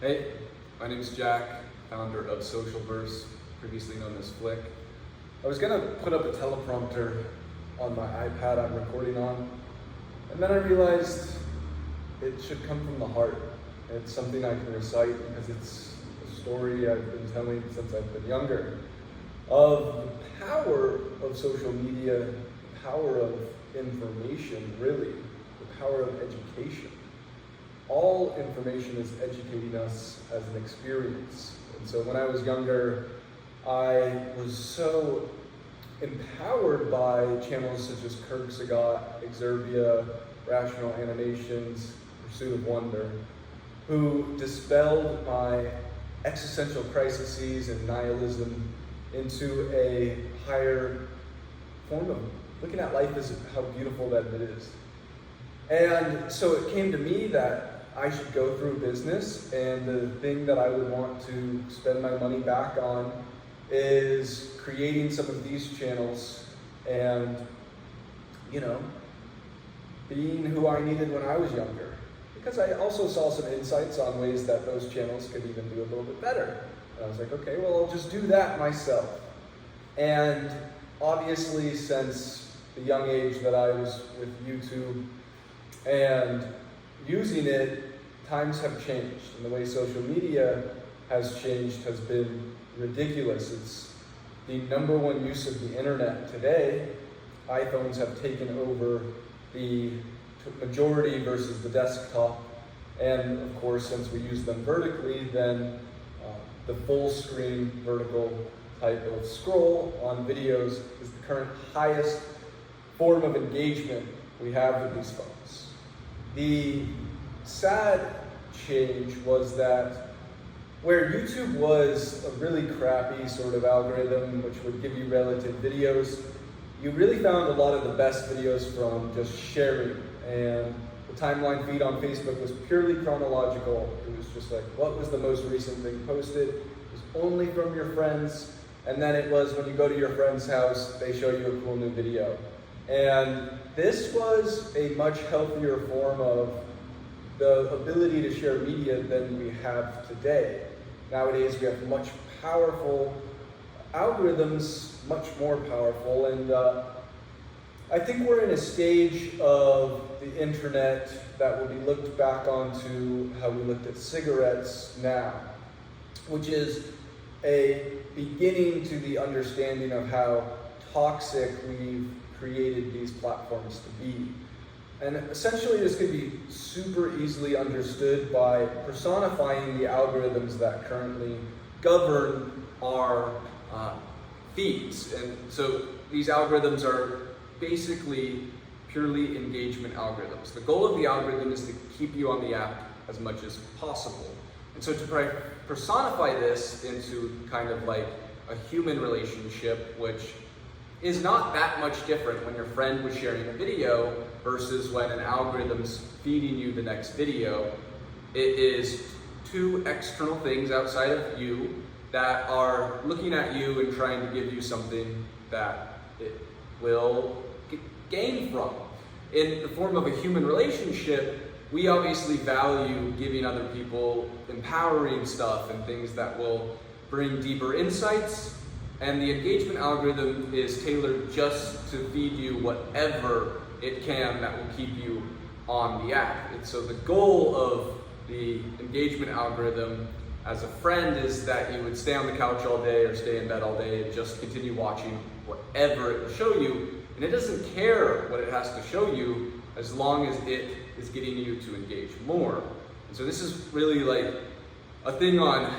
Hey, my name is Jack, founder of Socialverse, previously known as Flick. I was gonna put up a teleprompter on my iPad I'm recording on, and then I realized it should come from the heart. It's something I can recite because it's a story I've been telling since I've been younger, of the power of social media, the power of information, really, the power of education. All information is educating us as an experience. And so when I was younger, I was so empowered by channels such as Kirk Sagat, Exerbia, Rational Animations, Pursuit of Wonder, who dispelled my existential crises and nihilism into a higher form of looking at life as how beautiful that it is. And so it came to me that I should go through business, and the thing that I would want to spend my money back on is creating some of these channels and, being who I needed when I was younger. Because I also saw some insights on ways that those channels could even do a little bit better. And I was like, okay, well, I'll just do that myself. And obviously, since the young age that I was with YouTube and using it, times have changed, and the way social media has changed has been ridiculous. It's the number one use of the internet today. iPhones have taken over the majority versus the desktop, and of course, since we use them vertically, then the full screen vertical type of scroll on videos is the current highest form of engagement we have with these phones. The sad change was that where YouTube was a really crappy sort of algorithm which would give you relative videos, you really found a lot of the best videos from just sharing. And the timeline feed on Facebook was purely chronological. It was just like, what was the most recent thing posted? It was only from your friends. And then it was when you go to your friend's house, they show you a cool new video. And this was a much healthier form of the ability to share media than we have today. Nowadays, we have much powerful algorithms, much more powerful, and I think we're in a stage of the internet that will be looked back onto how we looked at cigarettes now, which is a beginning to the understanding of how toxic we've created these platforms to be. And essentially this could be super easily understood by personifying the algorithms that currently govern our feeds. And so these algorithms are basically purely engagement algorithms. The goal of the algorithm is to keep you on the app as much as possible. And so to personify this into kind of like a human relationship, which is not that much different when your friend was sharing a video versus when an algorithm's feeding you the next video. It is two external things outside of you that are looking at you and trying to give you something that it will gain from. In the form of a human relationship, we obviously value giving other people empowering stuff and things that will bring deeper insights. And the engagement algorithm is tailored just to feed you whatever it can that will keep you on the app. And so the goal of the engagement algorithm as a friend is that you would stay on the couch all day or stay in bed all day and just continue watching whatever it will show you. And it doesn't care what it has to show you as long as it is getting you to engage more. And so this is really like a thing on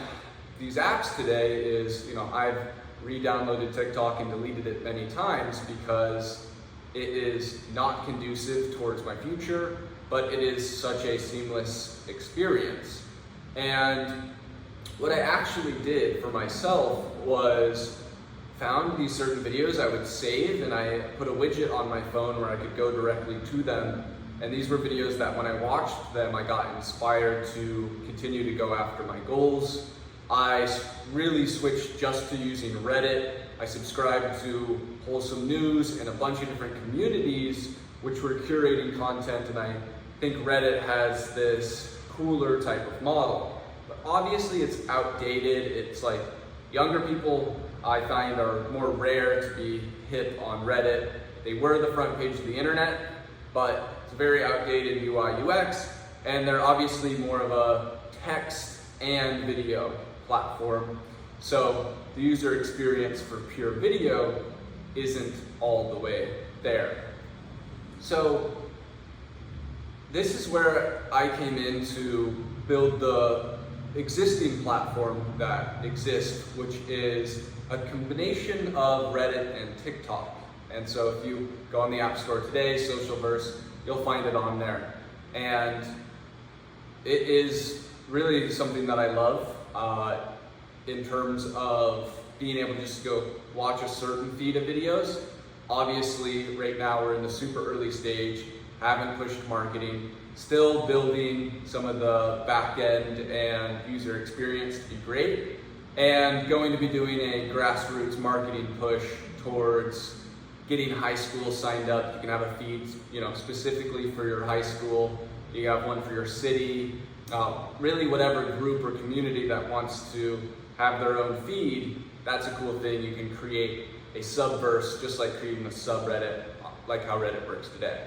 these apps today is, I've re-downloaded TikTok and deleted it many times because it is not conducive towards my future, but it is such a seamless experience. And what I actually did for myself was found these certain videos I would save, and I put a widget on my phone where I could go directly to them. And these were videos that when I watched them, I got inspired to continue to go after my goals. I really switched just to using Reddit. I subscribed to Wholesome News and a bunch of different communities which were curating content, and I think Reddit has this cooler type of model. But obviously it's outdated. It's like younger people I find are more rare to be hip on Reddit. They were the front page of the internet, but it's a very outdated UI UX, and they're obviously more of a text and video platform. So the user experience for pure video isn't all the way there. So this is where I came in to build the existing platform that exists, which is a combination of Reddit and TikTok. And so if you go on the App Store today, Socialverse, you'll find it on there. And it is really something that I love in terms of being able to just go watch a certain feed of videos. Obviously, right now we're in the super early stage, haven't pushed marketing, still building some of the back end and user experience to be great, and going to be doing a grassroots marketing push towards getting high schools signed up. You can have a feed, specifically for your high school. You have one for your city, really whatever group or community that wants to have their own feed. That's a cool thing. You can create a subverse, just like creating a subreddit, like how Reddit works today.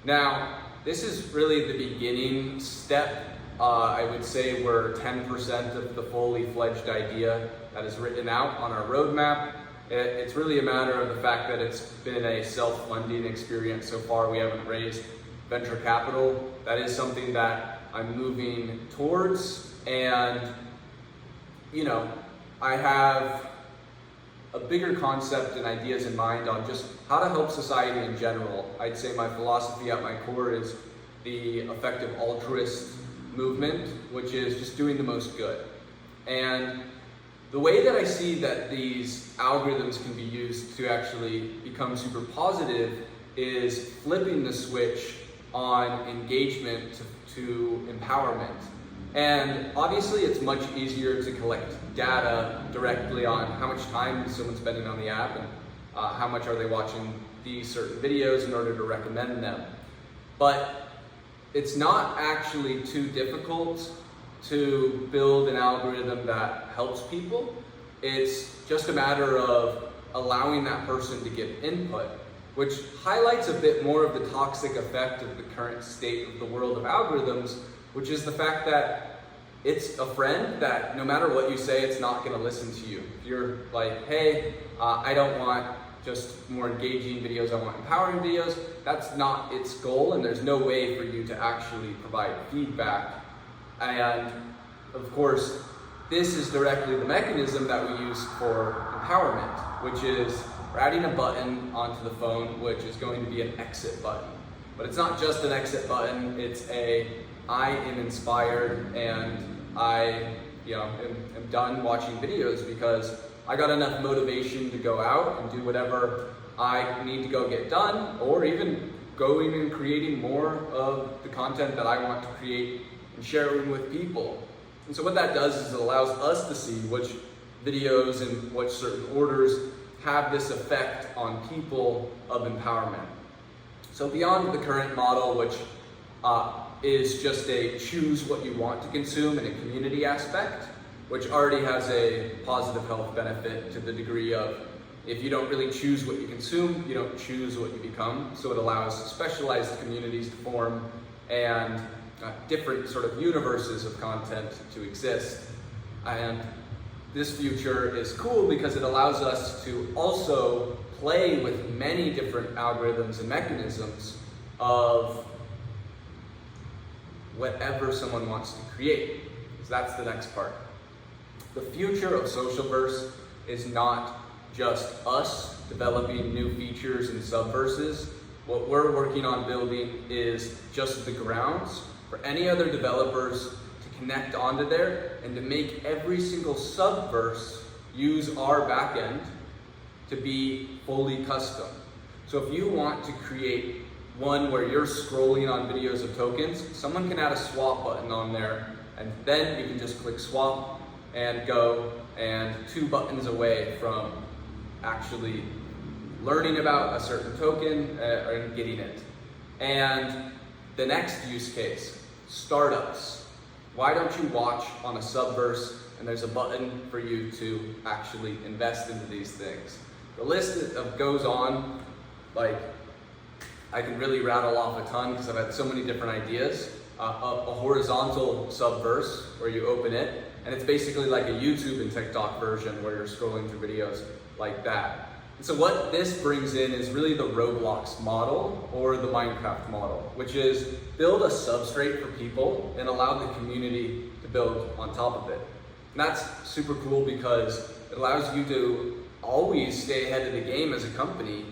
Now, this is really the beginning step. I would say we're 10% of the fully fledged idea that is written out on our roadmap. It's really a matter of the fact that it's been a self-funding experience so far. We haven't raised venture capital. That is something that I'm moving towards, and I have a bigger concept and ideas in mind on just how to help society in general. I'd say my philosophy at my core is the effective altruist movement, which is just doing the most good. And the way that I see that these algorithms can be used to actually become super positive is flipping the switch on engagement to empowerment. And obviously it's much easier to collect data directly on how much time is someone spending on the app and how much are they watching these certain videos in order to recommend them. But it's not actually too difficult to build an algorithm that helps people. It's just a matter of allowing that person to give input, which highlights a bit more of the toxic effect of the current state of the world of algorithms, which is the fact that it's a friend that no matter what you say, it's not going to listen to you. If you're like, hey, I don't want just more engaging videos, I want empowering videos, that's not its goal, and there's no way for you to actually provide feedback. And of course, this is directly the mechanism that we use for empowerment, which is we're adding a button onto the phone, which is going to be an exit button. But it's not just an exit button, it's I am inspired and I am done watching videos because I got enough motivation to go out and do whatever I need to go get done, or even going and creating more of the content that I want to create and sharing with people. And so what that does is it allows us to see which videos and which certain orders have this effect on people of empowerment. So beyond the current model, which is just a choose what you want to consume in a community aspect, which already has a positive health benefit to the degree of if you don't really choose what you consume, you don't choose what you become. So it allows specialized communities to form and different sort of universes of content to exist. And this future is cool because it allows us to also play with many different algorithms and mechanisms of whatever someone wants to create. So that's the next part. The future of Socialverse is not just us developing new features and subverses. What we're working on building is just the grounds for any other developers to connect onto there and to make every single subverse use our backend to be fully custom. So if you want to create one where you're scrolling on videos of tokens, someone can add a swap button on there, and then you can just click swap and go, and 2 buttons away from actually learning about a certain token and getting it. And the next use case, startups. why don't you watch on a Subverse, and there's a button for you to actually invest into these things. The list goes on, like, I can really rattle off a ton because I've had so many different ideas. A horizontal Subverse where you open it, and it's basically like a YouTube and TikTok version where you're scrolling through videos like that. And so what this brings in is really the Roblox model or the Minecraft model, which is build a substrate for people and allow the community to build on top of it. And that's super cool because it allows you to always stay ahead of the game as a company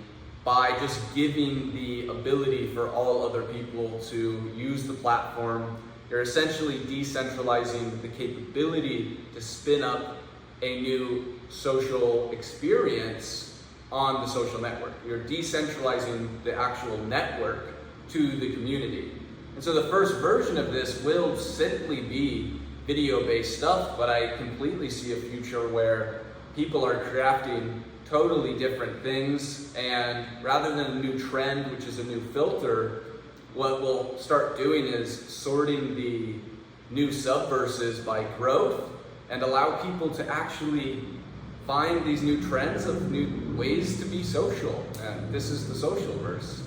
by just giving the ability for all other people to use the platform. You're essentially decentralizing the capability to spin up a new social experience on the social network. You're decentralizing the actual network to the community. And so the first version of this will simply be video-based stuff, but I completely see a future where people are crafting totally different things, and rather than a new trend, which is a new filter, what we'll start doing is sorting the new subverses by growth and allow people to actually find these new trends of new ways to be social. And this is the Socialverse.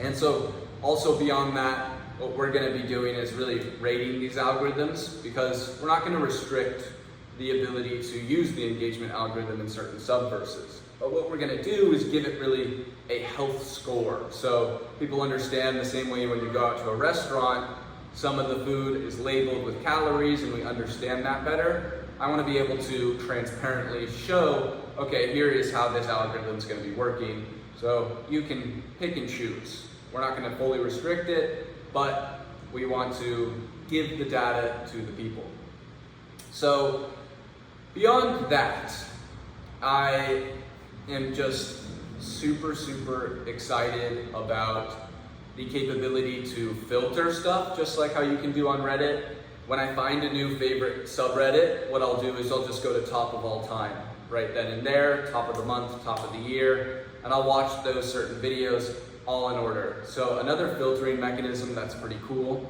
And so also beyond that, what we're going to be doing is really rating these algorithms, because we're not going to restrict the ability to use the engagement algorithm in certain subverses. But what we're going to do is give it really a health score. So people understand the same way when you go out to a restaurant, some of the food is labeled with calories and we understand that better. I want to be able to transparently show, okay, here is how this algorithm is going to be working. So you can pick and choose. We're not going to fully restrict it, but we want to give the data to the people. So beyond that, I am just super excited about the capability to filter stuff, just like how you can do on Reddit. When I find a new favorite subreddit, what I'll do is I'll just go to top of all time, right then and there, top of the month, top of the year, and I'll watch those certain videos all in order. So another filtering mechanism that's pretty cool.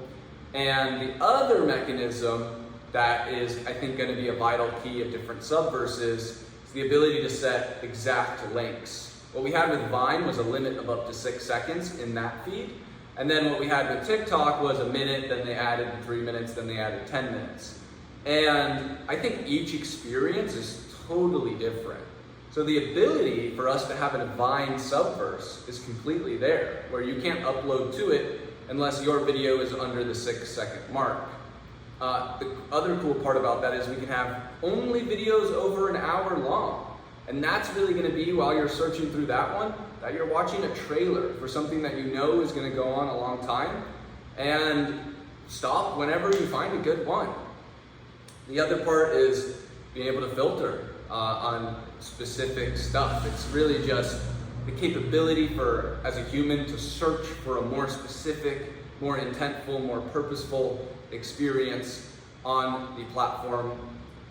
And the other mechanism that is, I think, going to be a vital key of different subverses is the ability to set exact lengths. What we had with Vine was a limit of up to 6 seconds in that feed. And then what we had with TikTok was a minute, then they added 3 minutes, then they added 10 minutes. And I think each experience is totally different. So the ability for us to have a Vine subverse is completely there, where you can't upload to it unless your video is under the 6 second mark. The other cool part about that is we can have only videos over an hour long. And that's really going to be, while you're searching through that one, that you're watching a trailer for something that you know is going to go on a long time, and stop whenever you find a good one. The other part is being able to filter on specific stuff. It's really just the capability for, as a human, to search for a more specific, more intentful, more purposeful experience on the platform.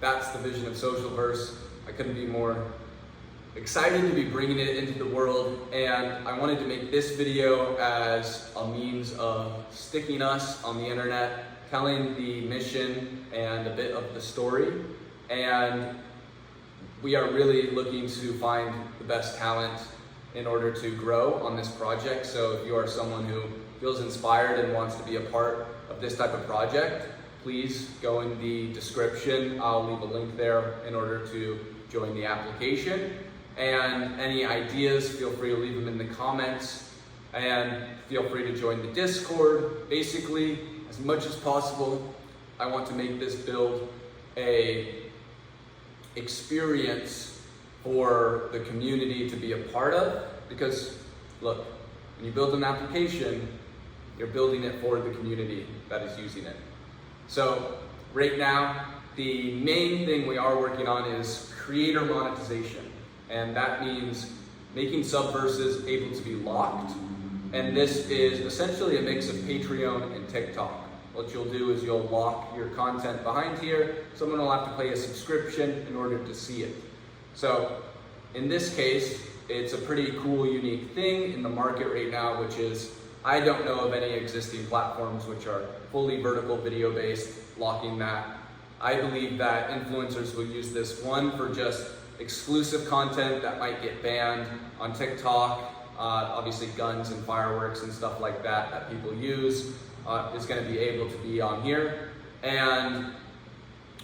That's the vision of Socialverse. I couldn't be more excited to be bringing it into the world, and I wanted to make this video as a means of sticking us on the internet, telling the mission and a bit of the story. And we are really looking to find the best talent in order to grow on this project. So if you are someone who feels inspired and wants to be a part of this type of project, please go in the description. I'll leave a link there in order to join the application. And any ideas, feel free to leave them in the comments, and feel free to join the Discord. Basically, as much as possible, I want to make this build a experience for the community to be a part of, because look, when you build an application, you're building it for the community that is using it. So right now, the main thing we are working on is creator monetization. And that means making subverses able to be locked. And this is essentially a mix of Patreon and TikTok. What you'll do is you'll lock your content behind here. Someone will have to pay a subscription in order to see it. So in this case, it's a pretty cool, unique thing in the market right now, which is, I don't know of any existing platforms which are fully vertical video based blocking that. I believe that influencers will use this, one, for just exclusive content that might get banned on TikTok. Obviously guns and fireworks and stuff like that people use is going to be able to be on here, and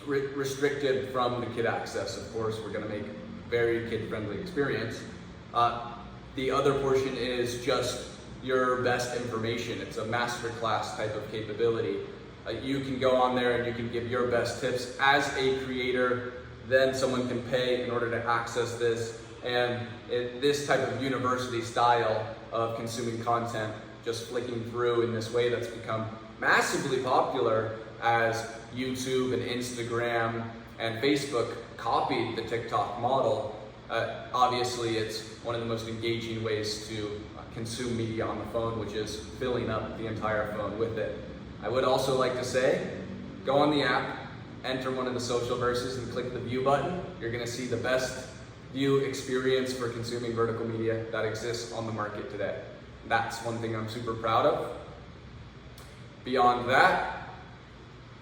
restricted from the kid access. Of course, we're going to make a very kid-friendly experience. The other portion is just your best information. It's a masterclass type of capability. You can go on there and you can give your best tips as a creator. Then someone can pay in order to access this. And this type of university style of consuming content, just flicking through in this way, that's become massively popular as YouTube and Instagram and Facebook copied the TikTok model. Obviously, it's one of the most engaging ways to consume media on the phone, which is filling up the entire phone with it. I would also like to say, go on the app, enter one of the Socialverses and click the view button. You're going to see the best view experience for consuming vertical media that exists on the market today. That's one thing I'm super proud of. Beyond that,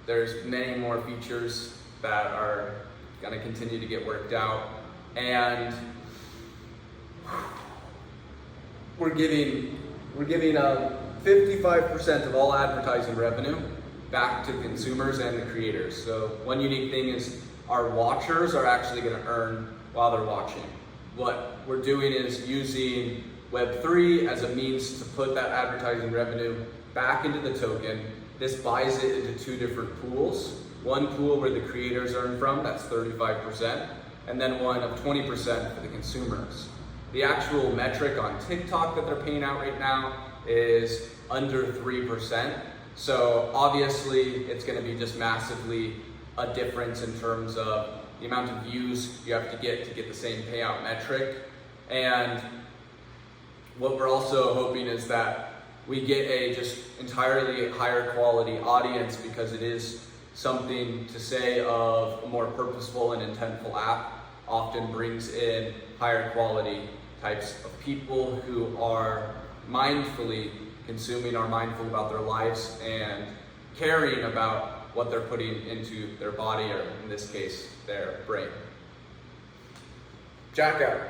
there's many more features that are going to continue to get worked out, and we're giving 55% of all advertising revenue back to consumers and the creators. So one unique thing is our watchers are actually going to earn while they're watching. What we're doing is using Web3 as a means to put that advertising revenue back into the token. This buys it into two different pools. One pool where the creators earn from, that's 35%, and then one of 20% for the consumers. The actual metric on TikTok that they're paying out right now is under 3%. So obviously it's going to be just massively a difference in terms of the amount of views you have to get the same payout metric. And what we're also hoping is that we get a just entirely higher quality audience, because it is something to say of a more purposeful and intentful app often brings in higher quality types of people who are mindfully consuming, are mindful about their lives and caring about what they're putting into their body, or in this case, their brain. Jack out.